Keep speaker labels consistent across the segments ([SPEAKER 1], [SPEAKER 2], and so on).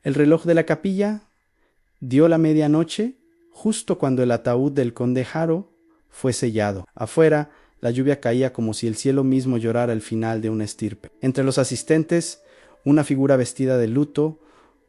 [SPEAKER 1] El reloj de la capilla dio la medianoche justo cuando el ataúd del conde Haro fue sellado. Afuera, la lluvia caía como si el cielo mismo llorara el final de una estirpe. Entre los asistentes, una figura vestida de luto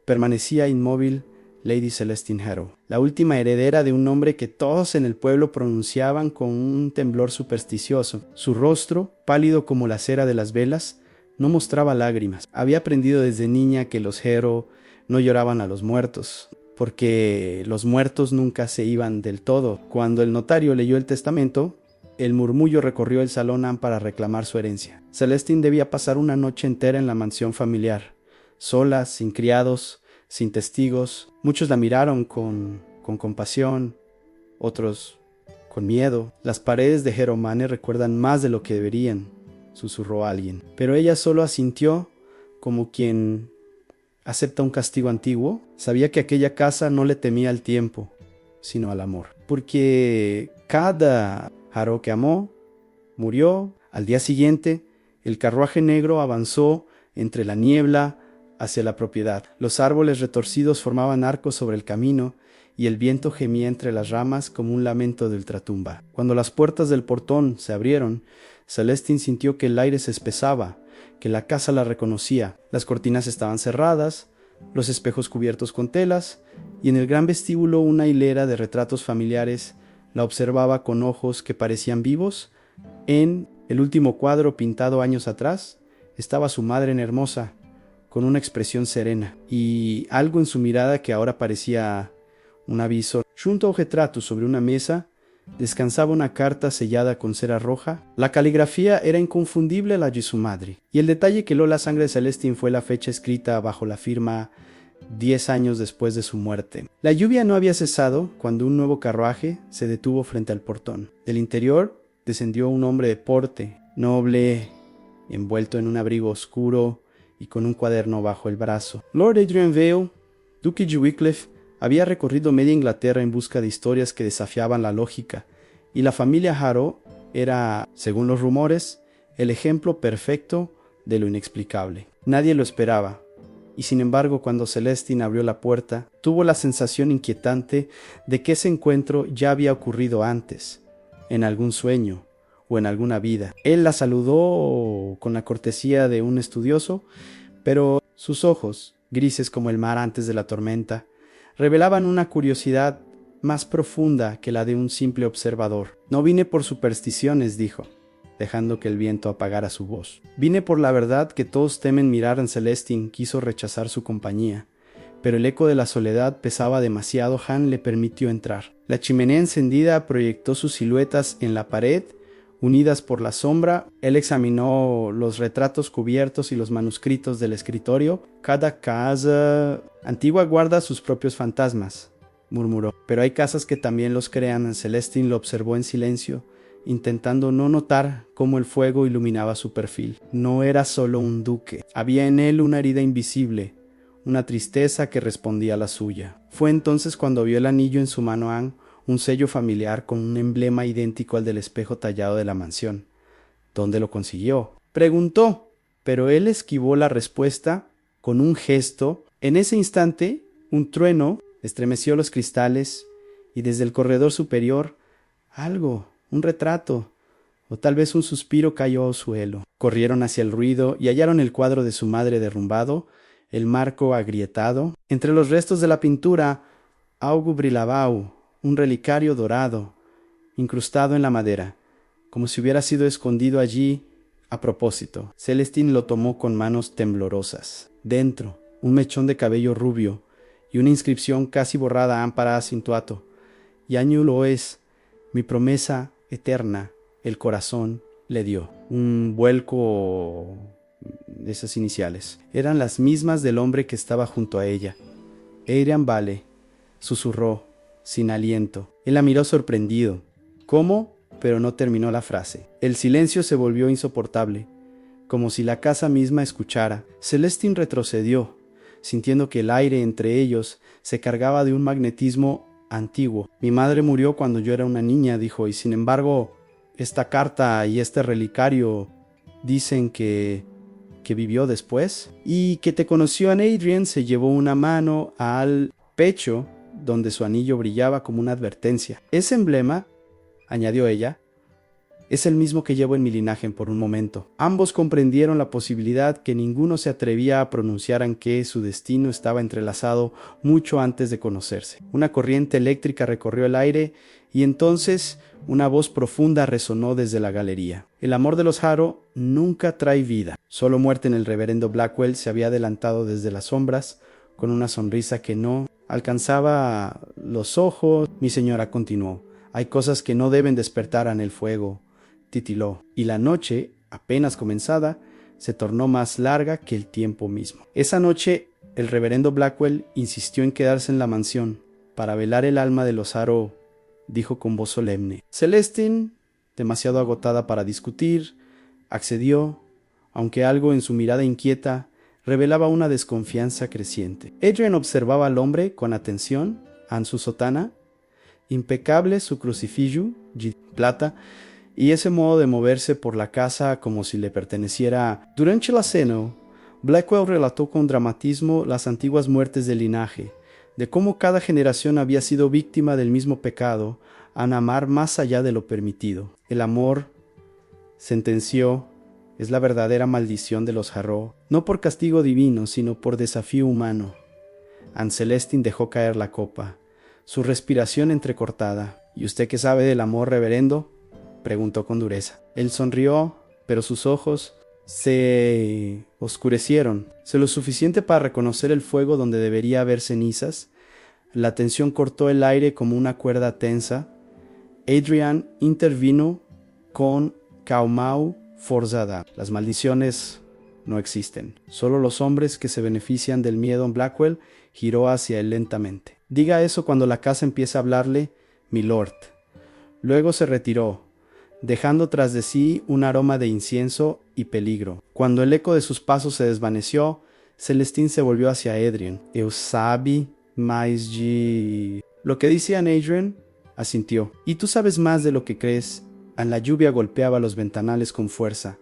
[SPEAKER 1] permanecía inmóvil, Lady Celestine Harrow, la última heredera de un nombre que todos en el pueblo pronunciaban con un temblor supersticioso. Su rostro, pálido como la cera de las velas, no mostraba lágrimas. Había aprendido desde niña que los Harrow no lloraban a los muertos, porque los muertos nunca se iban del todo. Cuando el notario leyó el testamento, el murmullo recorrió el salón para reclamar su herencia. Celestine debía pasar una noche entera en la mansión familiar, sola, sin criados, sin testigos. Muchos la miraron con compasión, otros con miedo. Las paredes de Heromane recuerdan más de lo que deberían, susurró alguien. Pero ella solo asintió como quien acepta un castigo antiguo. Sabía que aquella casa no le temía al tiempo, sino al amor. Porque cada Harrow que amó murió. Al día siguiente, el carruaje negro avanzó entre la niebla hacia la propiedad. Los árboles retorcidos formaban arcos sobre el camino y el viento gemía entre las ramas como un lamento de ultratumba. Cuando las puertas del portón se abrieron, Celestine sintió que el aire se espesaba, que la casa la reconocía. Las cortinas estaban cerradas, los espejos cubiertos con telas, y en el gran vestíbulo una hilera de retratos familiares la observaba con ojos que parecían vivos. En el último cuadro pintado años atrás estaba su madre en hermosa, con una expresión serena, y algo en su mirada que ahora parecía un aviso. Junto a un retrato sobre una mesa descansaba una carta sellada con cera roja. La caligrafía era inconfundible, la de su madre, y el detalle que heló la sangre de Celestine fue la fecha escrita bajo la firma 10 años después de su muerte. La lluvia no había cesado cuando un nuevo carruaje se detuvo frente al portón. Del interior descendió un hombre de porte, noble, envuelto en un abrigo oscuro y con un cuaderno bajo el brazo. Lord Adrian Vale, duque de Wycliffe, había recorrido media Inglaterra en busca de historias que desafiaban la lógica, y la familia Harrow era, según los rumores, el ejemplo perfecto de lo inexplicable. Nadie lo esperaba, y sin embargo, cuando Celestine abrió la puerta, tuvo la sensación inquietante de que ese encuentro ya había ocurrido antes, en algún sueño o en alguna vida. Él la saludó con la cortesía de un estudioso, pero sus ojos, grises como el mar antes de la tormenta, revelaban una curiosidad más profunda que la de un simple observador. No vine por supersticiones, dijo, dejando que el viento apagara su voz. Vine por la verdad que todos temen mirar en Celestine. Quiso rechazar su compañía, pero el eco de la soledad pesaba demasiado. Han le permitió entrar. La chimenea encendida proyectó sus siluetas en la pared, unidas por la sombra. Él examinó los retratos cubiertos y los manuscritos del escritorio. Cada casa antigua guarda sus propios fantasmas, murmuró. Pero hay casas que también los crean. Celestine lo observó en silencio, intentando no notar cómo el fuego iluminaba su perfil. No era solo un duque. Había en él una herida invisible, una tristeza que respondía a la suya. Fue entonces cuando vio el anillo en su mano Anne, un sello familiar con un emblema idéntico al del espejo tallado de la mansión. ¿Dónde lo consiguió?, preguntó, pero él esquivó la respuesta con un gesto. En ese instante, un trueno estremeció los cristales y desde el corredor superior, algo, un retrato, o tal vez un suspiro, cayó al suelo. Corrieron hacia el ruido y hallaron el cuadro de su madre derrumbado, el marco agrietado. Entre los restos de la pintura, Augu Brilabau, un relicario dorado, incrustado en la madera, como si hubiera sido escondido allí a propósito. Celestine lo tomó con manos temblorosas. Dentro, un mechón de cabello rubio y una inscripción casi borrada ampara acentuato. Yañu lo es, mi promesa eterna, el corazón le dio. Un vuelco de esas iniciales. Eran las mismas del hombre que estaba junto a ella. Adrian Vale, susurró, sin aliento. Él la miró sorprendido. ¿Cómo? Pero no terminó la frase. El silencio se volvió insoportable, como si la casa misma escuchara. Celestine retrocedió, sintiendo que el aire entre ellos se cargaba de un magnetismo antiguo. Mi madre murió cuando yo era una niña, dijo, y sin embargo, esta carta y este relicario dicen que que vivió después, y que te conoció en Adrian se llevó una mano al pecho donde su anillo brillaba como una advertencia. Ese emblema, añadió ella, es el mismo que llevo en mi linaje por un momento. Ambos comprendieron la posibilidad que ninguno se atrevía a pronunciar en que su destino estaba entrelazado mucho antes de conocerse. Una corriente eléctrica recorrió el aire y entonces una voz profunda resonó desde la galería. El amor de los Harrow nunca trae vida. Solo muerte en el reverendo Blackwell se había adelantado desde las sombras con una sonrisa que no alcanzaba los ojos. Mi señora continuó. Hay cosas que no deben despertar en el fuego, titiló, y la noche, apenas comenzada, se tornó más larga que el tiempo mismo. Esa noche, el reverendo Blackwell insistió en quedarse en la mansión para velar el alma de los Harrow, dijo con voz solemne. Celestine, demasiado agotada para discutir, accedió, aunque algo en su mirada inquieta revelaba una desconfianza creciente. Adrian observaba al hombre con atención, en su sotana, impecable su crucifijo, plata, y ese modo de moverse por la casa como si le perteneciera. Durante la cena, Blackwell relató con dramatismo las antiguas muertes del linaje, de cómo cada generación había sido víctima del mismo pecado, al amar más allá de lo permitido. El amor, sentenció, es la verdadera maldición de los Harrow, no por castigo divino, sino por desafío humano. Anne Celestine dejó caer la copa, su respiración entrecortada. ¿Y usted qué sabe del amor, reverendo?, preguntó con dureza. Él sonrió, pero sus ojos se oscurecieron, lo suficiente para reconocer el fuego donde debería haber cenizas. La tensión cortó el aire como una cuerda tensa. Adrian intervino con Caumau forzada. Las maldiciones no existen. Solo los hombres que se benefician del miedo. Blackwell giró hacia él lentamente. Diga eso cuando la casa empiece a hablarle, milord. Luego se retiró, dejando tras de sí un aroma de incienso y peligro. Cuando el eco de sus pasos se desvaneció, Celestine se volvió hacia Adrian. «Eu sabe mais de...» «Lo que dice Adrian», asintió. «Y tú sabes más de lo que crees». La lluvia golpeaba los ventanales con fuerza,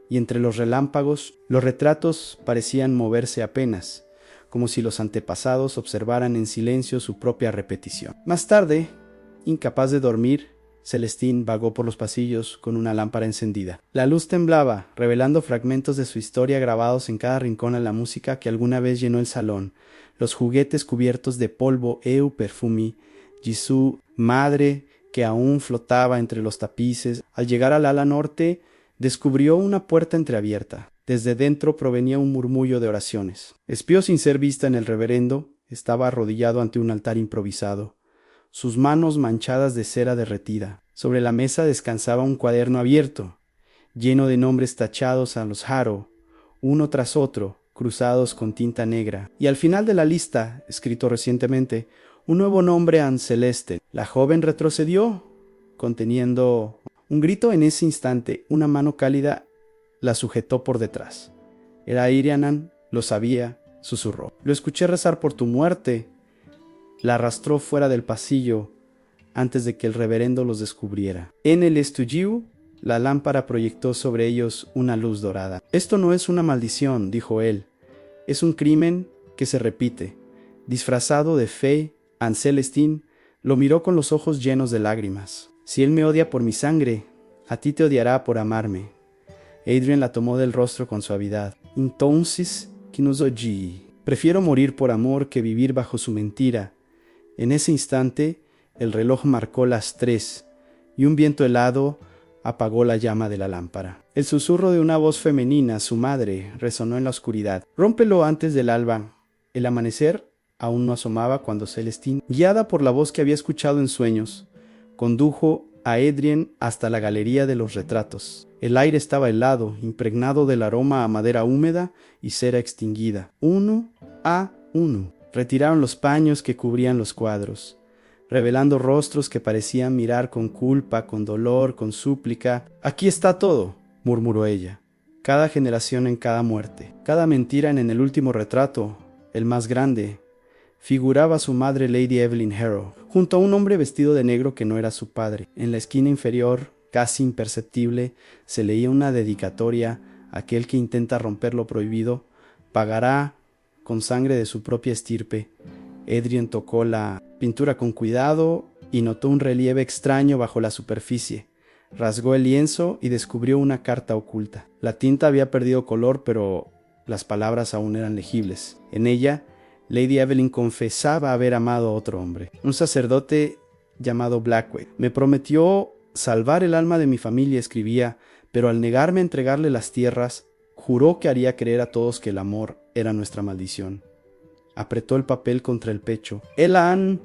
[SPEAKER 1] y entre los relámpagos, los retratos parecían moverse apenas, como si los antepasados observaran en silencio su propia repetición. Más tarde, incapaz de dormir, Celestine vagó por los pasillos con una lámpara encendida. La luz temblaba, revelando fragmentos de su historia grabados en cada rincón a la música que alguna vez llenó el salón, los juguetes cubiertos de polvo perfumi, y su madre que aún flotaba entre los tapices. Al llegar al ala norte, descubrió una puerta entreabierta. Desde dentro provenía un murmullo de oraciones. Espió sin ser vista en el reverendo. Estaba arrodillado ante un altar improvisado, sus manos manchadas de cera derretida. Sobre la mesa descansaba un cuaderno abierto, lleno de nombres tachados a los Harrow, uno tras otro, cruzados con tinta negra. Y al final de la lista, escrito recientemente, un nuevo nombre, Anne Celeste. La joven retrocedió, conteniendo un grito. En ese instante, una mano cálida la sujetó por detrás. Era Adrian, lo sabía, susurró. Lo escuché rezar por tu muerte. La arrastró fuera del pasillo antes de que el reverendo los descubriera. En el estudio, la lámpara proyectó sobre ellos una luz dorada. Esto no es una maldición, dijo él. Es un crimen que se repite. Disfrazado de fe, Anne Celestine lo miró con los ojos llenos de lágrimas. Si él me odia por mi sangre, a ti te odiará por amarme. Adrian la tomó del rostro con suavidad. Entonces, que nos odie. Prefiero morir por amor que vivir bajo su mentira. En ese instante, el reloj marcó las 3 y un viento helado apagó la llama de la lámpara. El susurro de una voz femenina, su madre, resonó en la oscuridad. Rómpelo antes del alba. El amanecer aún no asomaba cuando Celestine, guiada por la voz que había escuchado en sueños, condujo a Adrian hasta la galería de los retratos. El aire estaba helado, impregnado del aroma a madera húmeda y cera extinguida. Uno a uno, retiraron los paños que cubrían los cuadros, revelando rostros que parecían mirar con culpa, con dolor, con súplica. «Aquí está todo», murmuró ella. «Cada generación en cada muerte, cada mentira en el último retrato, el más grande». Figuraba a su madre Lady Evelyn Harrow, junto a un hombre vestido de negro que no era su padre. En la esquina inferior, casi imperceptible, se leía una dedicatoria Aquel que intenta romper lo prohibido pagará con sangre de su propia estirpe. Adrian tocó la pintura con cuidado y notó un relieve extraño bajo la superficie. Rasgó el lienzo y descubrió una carta oculta. La tinta había perdido color, pero las palabras aún eran legibles. En ella, Lady Evelyn confesaba haber amado a otro hombre, un sacerdote llamado Blackwell. Me prometió salvar el alma de mi familia, escribía, pero al negarme a entregarle las tierras, juró que haría creer a todos que el amor era nuestra maldición. Apretó el papel contra el pecho. Elan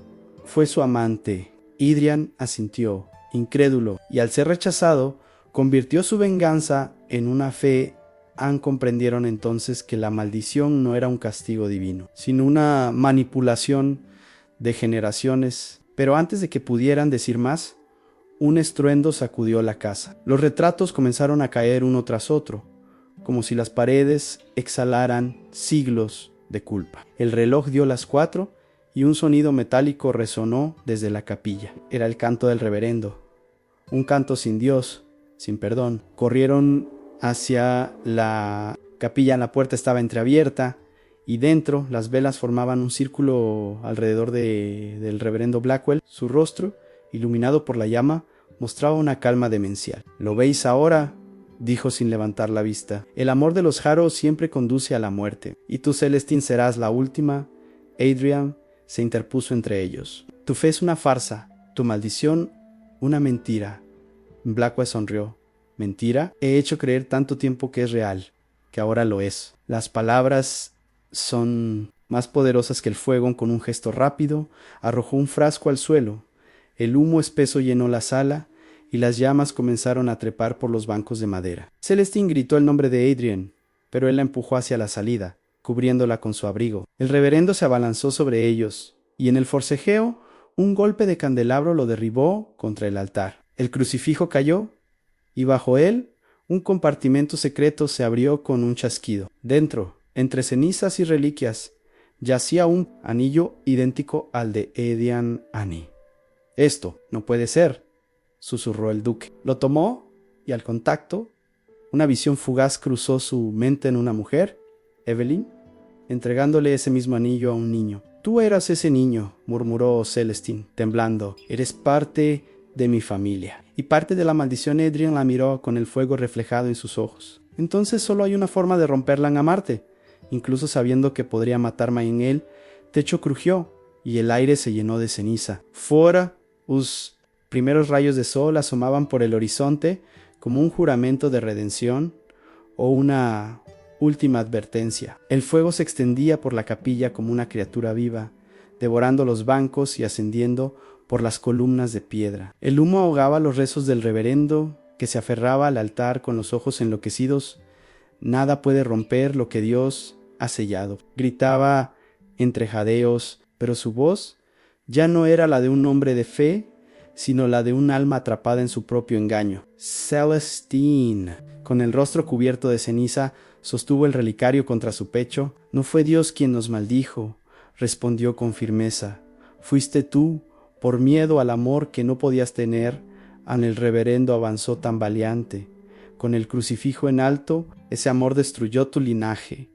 [SPEAKER 1] fue su amante. Adrian asintió, incrédulo, y al ser rechazado, convirtió su venganza en una fe. Anne comprendieron entonces que la maldición no era un castigo divino, sino una manipulación de generaciones. Pero antes de que pudieran decir más, un estruendo sacudió la casa. Los retratos comenzaron a caer uno tras otro, como si las paredes exhalaran siglos de culpa. El reloj dio las 4 y un sonido metálico resonó desde la capilla. Era el canto del reverendo, un canto sin Dios, sin perdón. Corrieron hacia la capilla. La puerta estaba entreabierta y dentro las velas formaban un círculo alrededor del reverendo Blackwell. Su rostro, iluminado por la llama, mostraba una calma demencial. ¿Lo veis ahora?, dijo sin levantar la vista. El amor de los Harrow siempre conduce a la muerte, y tú, Celestine, serás la última. Adrian se interpuso entre ellos. Tu fe es una farsa, tu maldición una mentira. Blackwell sonrió. ¿Mentira? He hecho creer tanto tiempo que es real, que ahora lo es. Las palabras son más poderosas que el fuego. Con un gesto rápido, arrojó un frasco al suelo. El humo espeso llenó la sala, y las llamas comenzaron a trepar por los bancos de madera. Celestine gritó el nombre de Adrian, pero él la empujó hacia la salida, cubriéndola con su abrigo. El reverendo se abalanzó sobre ellos, y en el forcejeo, un golpe de candelabro lo derribó contra el altar. El crucifijo cayó, y bajo él, un compartimento secreto se abrió con un chasquido. Dentro, entre cenizas y reliquias, yacía un anillo idéntico al de Edian Annie. «Esto no puede ser», susurró el duque. Lo tomó y al contacto, una visión fugaz cruzó su mente en una mujer, Evelyn, entregándole ese mismo anillo a un niño. «Tú eras ese niño», murmuró Celestine, temblando. «Eres parte de mi familia». Y parte de la maldición. Adrian la miró con el fuego reflejado en sus ojos. «Entonces solo hay una forma de romperla en amarte». Incluso sabiendo que podría matarme en él, techo crujió y el aire se llenó de ceniza. Fuera, los primeros rayos de sol asomaban por el horizonte como un juramento de redención o una última advertencia. El fuego se extendía por la capilla como una criatura viva, devorando los bancos y ascendiendo por las columnas de piedra. El humo ahogaba los rezos del reverendo, que se aferraba al altar con los ojos enloquecidos. «Nada puede romper lo que Dios ha sellado», gritaba entre jadeos, pero su voz ya no era la de un hombre de fe, sino la de un alma atrapada en su propio engaño. Celestine, con el rostro cubierto de ceniza, sostuvo el relicario contra su pecho. «No fue Dios quien nos maldijo», respondió con firmeza. «Fuiste tú, por miedo al amor que no podías tener». El reverendo avanzó tambaleante. Con el crucifijo en alto, ese amor destruyó tu linaje.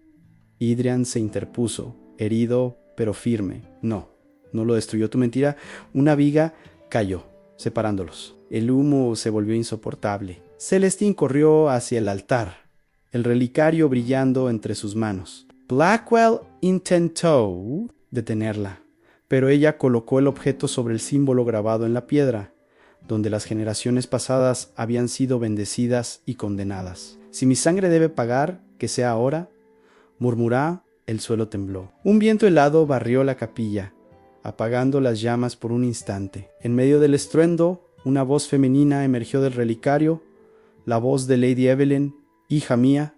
[SPEAKER 1] Adrian se interpuso, herido pero firme. No lo destruyó tu mentira. Una viga cayó, separándolos. El humo se volvió insoportable. Celestine corrió hacia el altar, el relicario brillando entre sus manos. Blackwell intentó detenerla, pero ella colocó el objeto sobre el símbolo grabado en la piedra, donde las generaciones pasadas habían sido bendecidas y condenadas. «Si mi sangre debe pagar, que sea ahora», murmuró. El suelo tembló. Un viento helado barrió la capilla, apagando las llamas por un instante. En medio del estruendo, una voz femenina emergió del relicario, la voz de Lady Evelyn. «Hija mía,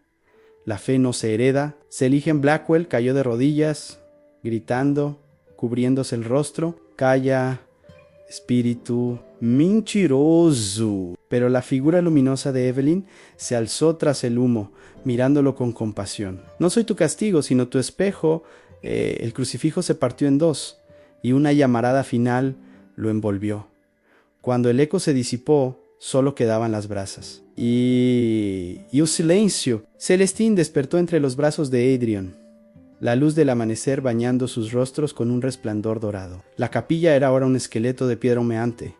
[SPEAKER 1] la fe no se hereda». Celestine Blackwell cayó de rodillas, gritando, cubriéndose el rostro. «Calla, espíritu mentiroso». Pero la figura luminosa de Evelyn se alzó tras el humo, mirándolo con compasión. «No soy tu castigo, sino tu espejo». El crucifijo se partió en dos, y una llamarada final lo envolvió. Cuando el eco se disipó, solo quedaban las brasas. y un silencio. Celestine despertó entre los brazos de Adrian, la luz del amanecer bañando sus rostros con un resplandor dorado. La capilla era ahora un esqueleto de piedra humeante,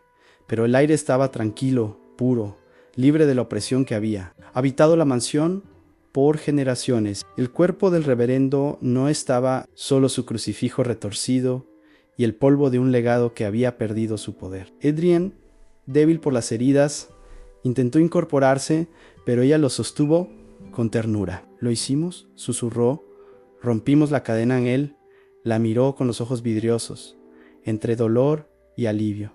[SPEAKER 1] pero el aire estaba tranquilo, puro, libre de la opresión que había habitado la mansión por generaciones. El cuerpo del reverendo no estaba, solo su crucifijo retorcido y el polvo de un legado que había perdido su poder. Adrian, débil por las heridas, intentó incorporarse, pero ella lo sostuvo con ternura. «¿Lo hicimos?», susurró. Rompimos la cadena en él. La miró con los ojos vidriosos, entre dolor y alivio.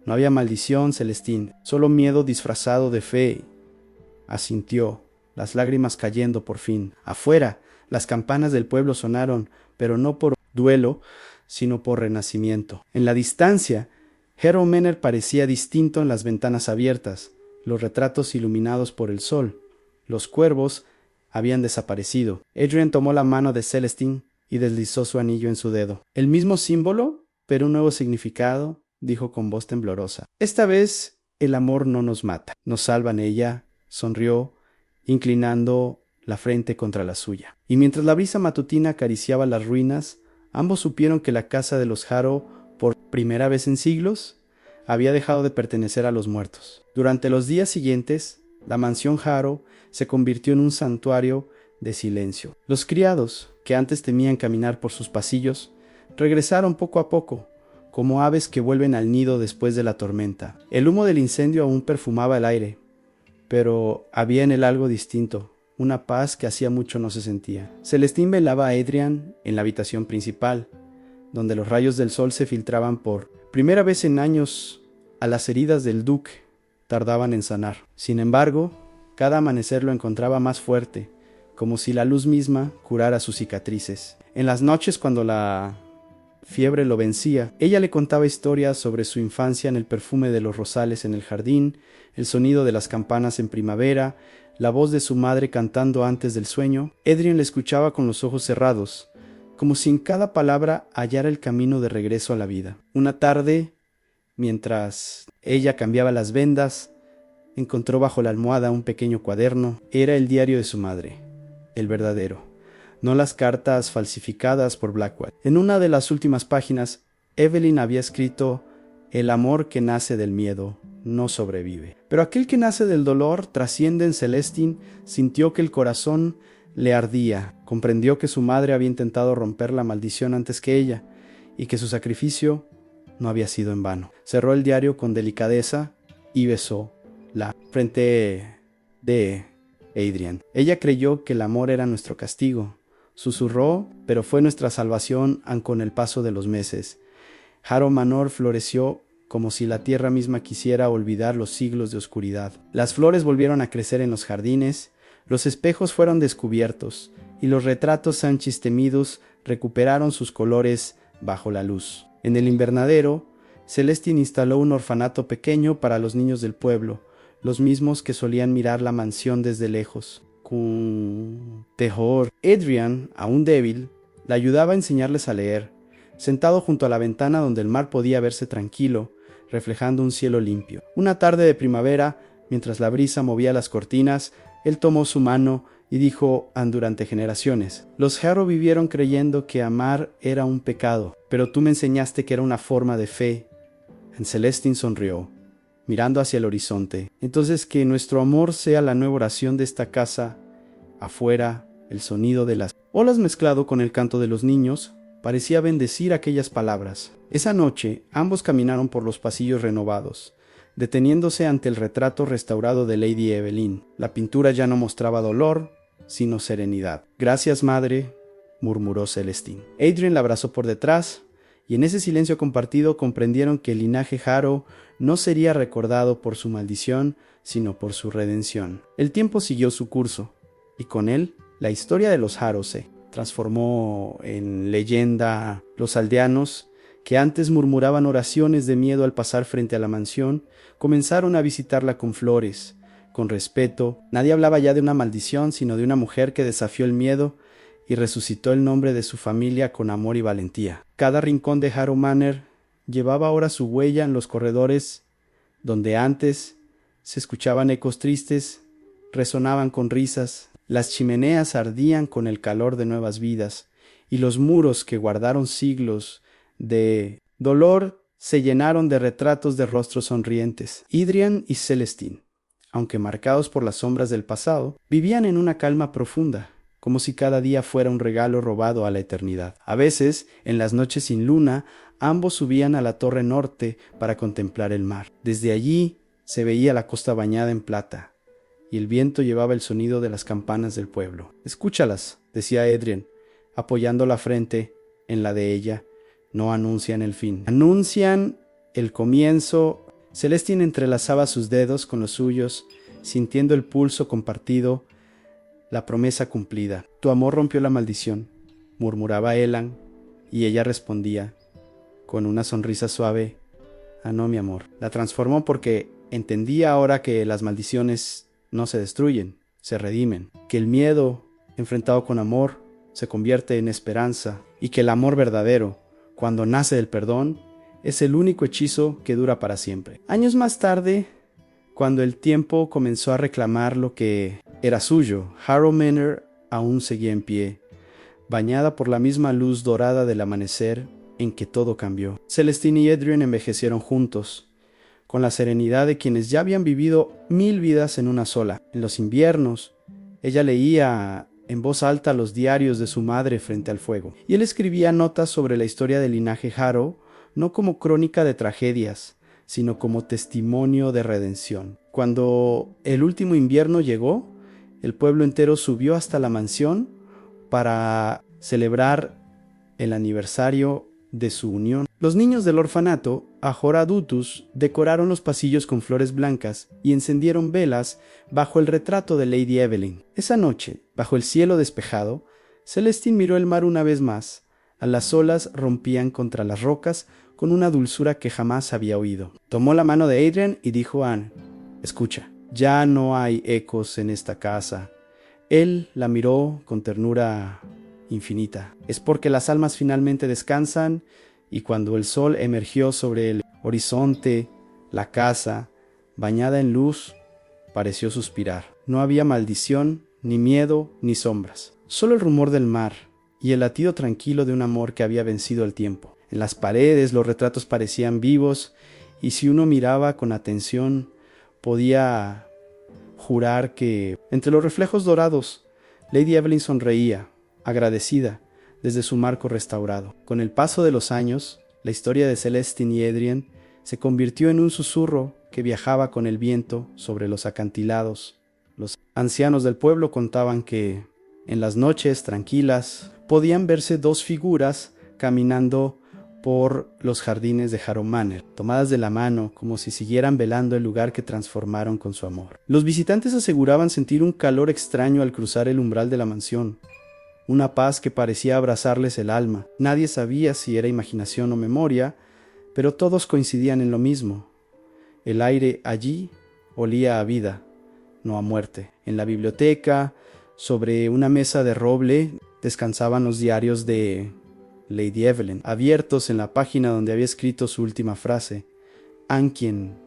[SPEAKER 1] No había maldición, Celestine, solo miedo disfrazado de fe. Asintió, las lágrimas cayendo por fin. Afuera, las campanas del pueblo sonaron, pero no por duelo, sino por renacimiento. En la distancia, Harold Manor parecía distinto en las ventanas abiertas, los retratos iluminados por el sol. Los cuervos habían desaparecido. Adrian tomó la mano de Celestine y deslizó su anillo en su dedo. «El mismo símbolo, pero un nuevo significado», dijo con voz temblorosa. «Esta vez el amor no nos mata, nos salvan». Ella sonrió, inclinando la frente contra la suya. Y mientras la brisa matutina acariciaba las ruinas, ambos supieron que la casa de los Harrow, por primera vez en siglos, había dejado de pertenecer a los muertos. Durante los días siguientes, la mansión Harrow se convirtió en un santuario de silencio. Los criados, que antes temían caminar por sus pasillos, regresaron poco a poco, como aves que vuelven al nido después de la tormenta. El humo del incendio aún perfumaba el aire, pero había en él algo distinto, una paz que hacía mucho no se sentía. Celestine velaba a Adrian en la habitación principal, donde los rayos del sol se filtraban por primera vez en años a las heridas del duque. Tardaban en sanar. Sin embargo, cada amanecer lo encontraba más fuerte, como si la luz misma curara sus cicatrices. En las noches, cuando la fiebre lo vencía, ella le contaba historias sobre su infancia en el perfume de los rosales en el jardín, el sonido de las campanas en primavera, la voz de su madre cantando antes del sueño. Adrian le escuchaba con los ojos cerrados, como si en cada palabra hallara el camino de regreso a la vida. Una tarde, mientras ella cambiaba las vendas, encontró bajo la almohada un pequeño cuaderno. Era el diario de su madre, el verdadero, no las cartas falsificadas por Blackwell. En una de las últimas páginas, Evelyn había escrito: «El amor que nace del miedo no sobrevive». Pero aquel que nace del dolor trasciende. En Celestine sintió que el corazón le ardía. Comprendió que su madre había intentado romper la maldición antes que ella, y que su sacrificio no había sido en vano. Cerró el diario con delicadeza y besó la frente de Adrian. Ella creyó que el amor era nuestro castigo. Susurró: «Pero fue nuestra salvación con el paso de los meses». Harrow Manor floreció como si la tierra misma quisiera olvidar los siglos de oscuridad. Las flores volvieron a crecer en los jardines, los espejos fueron descubiertos, y los retratos anchis temidos recuperaron sus colores bajo la luz. En el invernadero, Celestine instaló un orfanato pequeño para los niños del pueblo, los mismos que solían mirar la mansión desde lejos, con terror. Adrian, aún débil, la ayudaba a enseñarles a leer, sentado junto a la ventana donde el mar podía verse tranquilo, reflejando un cielo limpio. Una tarde de primavera, mientras la brisa movía las cortinas, él tomó su mano y dijo durante generaciones: «Los Harrow vivieron creyendo que amar era un pecado, pero tú me enseñaste que era una forma de fe». En Celestine sonrió, mirando hacia el horizonte. «Entonces que nuestro amor sea la nueva oración de esta casa». Afuera, el sonido de las olas mezclado con el canto de los niños parecía bendecir aquellas palabras. Esa noche, ambos caminaron por los pasillos renovados, deteniéndose ante el retrato restaurado de Lady Evelyn. La pintura ya no mostraba dolor, sino serenidad. «Gracias, madre», murmuró Celestine. Adrian la abrazó por detrás, y en ese silencio compartido comprendieron que el linaje Harrow no sería recordado por su maldición, sino por su redención. El tiempo siguió su curso, y con él la historia de los Harrow se transformó en leyenda. Los aldeanos, que antes murmuraban oraciones de miedo al pasar frente a la mansión, comenzaron a visitarla con flores, con respeto. Nadie hablaba ya de una maldición, sino de una mujer que desafió el miedo y resucitó el nombre de su familia con amor y valentía. Cada rincón de Harrow Manor llevaba ahora su huella en los corredores donde antes se escuchaban ecos tristes, resonaban con risas, las chimeneas ardían con el calor de nuevas vidas, y los muros que guardaron siglos de dolor se llenaron de retratos de rostros sonrientes. Adrian y Celestine, aunque marcados por las sombras del pasado, vivían en una calma profunda, como si cada día fuera un regalo robado a la eternidad. A veces, en las noches sin luna, ambos subían a la torre norte para contemplar el mar. Desde allí se veía la costa bañada en plata, y el viento llevaba el sonido de las campanas del pueblo. «Escúchalas», decía Adrian, apoyando la frente en la de ella. «No anuncian el fin. Anuncian el comienzo». Celestine entrelazaba sus dedos con los suyos, sintiendo el pulso compartido, la promesa cumplida. «Tu amor rompió la maldición», murmuraba Elan, y ella respondía, con una sonrisa suave, «Ah, no, mi amor». La transformó porque entendía ahora que las maldiciones no se destruyen, se redimen, que el miedo, enfrentado con amor, se convierte en esperanza, y que el amor verdadero, cuando nace del perdón, es el único hechizo que dura para siempre. Años más tarde, cuando el tiempo comenzó a reclamar lo que era suyo, Harrow Manor aún seguía en pie, bañada por la misma luz dorada del amanecer en que todo cambió. Celestine y Adrian envejecieron juntos, con la serenidad de quienes ya habían vivido 1000 vidas en una sola. En los inviernos, ella leía en voz alta los diarios de su madre frente al fuego, y él escribía notas sobre la historia del linaje Harrow, no como crónica de tragedias, sino como testimonio de redención. Cuando el último invierno llegó, el pueblo entero subió hasta la mansión para celebrar el aniversario de su unión. Los niños del orfanato, Ahora Dutus, decoraron los pasillos con flores blancas y encendieron velas bajo el retrato de Lady Evelyn. Esa noche, bajo el cielo despejado, Celestine miró el mar una vez más. Las olas rompían contra las rocas con una dulzura que jamás había oído. Tomó la mano de Adrian y dijo a Anne, «Escucha, ya no hay ecos en esta casa». Él la miró con ternura infinita. «Es porque las almas finalmente descansan», y cuando el sol emergió sobre el horizonte, la casa, bañada en luz, pareció suspirar. No había maldición, ni miedo, ni sombras. Solo el rumor del mar y el latido tranquilo de un amor que había vencido el tiempo. En las paredes los retratos parecían vivos, y si uno miraba con atención, podía jurar que, entre los reflejos dorados, Lady Evelyn sonreía, agradecida, desde su marco restaurado. Con el paso de los años, la historia de Celestine y Adrian se convirtió en un susurro que viajaba con el viento sobre los acantilados. Los ancianos del pueblo contaban que, en las noches tranquilas, podían verse dos figuras caminando por los jardines de Harrow Manor, tomadas de la mano como si siguieran velando el lugar que transformaron con su amor. Los visitantes aseguraban sentir un calor extraño al cruzar el umbral de la mansión, una paz que parecía abrazarles el alma. Nadie sabía si era imaginación o memoria, pero todos coincidían en lo mismo. El aire allí olía a vida, no a muerte. En la biblioteca, sobre una mesa de roble, descansaban los diarios de Lady Evelyn, abiertos en la página donde había escrito su última frase: «Anne quien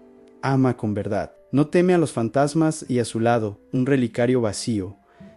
[SPEAKER 1] ama con verdad. No teme a los fantasmas», y a su lado, un relicario vacío,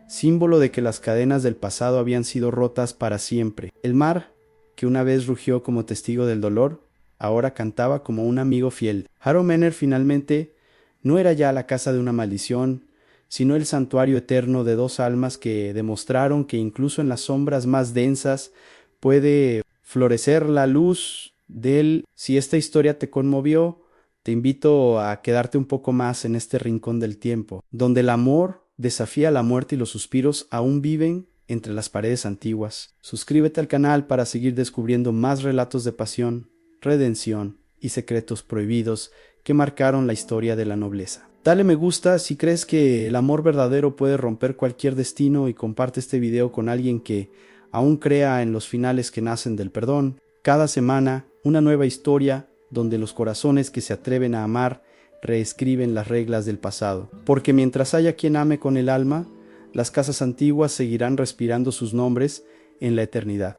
[SPEAKER 1] símbolo de que las cadenas del pasado habían sido rotas para siempre. El mar, que una vez rugió como testigo del dolor, ahora cantaba como un amigo fiel. Harrow Manor finalmente no era ya la casa de una maldición, sino el santuario eterno de dos almas que demostraron que incluso en las sombras más densas puede florecer la luz del... Si esta historia te conmovió, te invito a quedarte un poco más en este rincón del tiempo, donde el amor desafía la muerte y los suspiros aún viven entre las paredes antiguas. Suscríbete al canal para seguir descubriendo más relatos de pasión, redención y secretos prohibidos que marcaron la historia de la nobleza. Dale me gusta si crees que el amor verdadero puede romper cualquier destino, y comparte este video con alguien que aún crea en los finales que nacen del perdón. Cada semana, una nueva historia donde los corazones que se atreven a amar reescriben las reglas del pasado. Porque mientras haya quien ame con el alma, las casas antiguas seguirán respirando sus nombres en la eternidad.